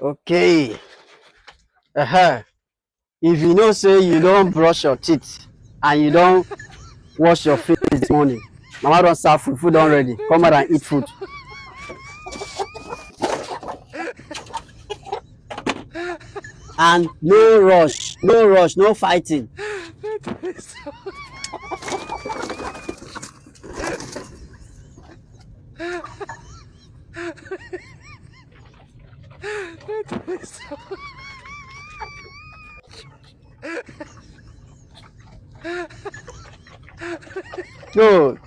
Okay. Uh-huh. If you know say you don't brush your teeth and you don't wash your face this morning, mama don serve food, food don ready. Come out and eat food. And no rush, no rush, no fighting. No,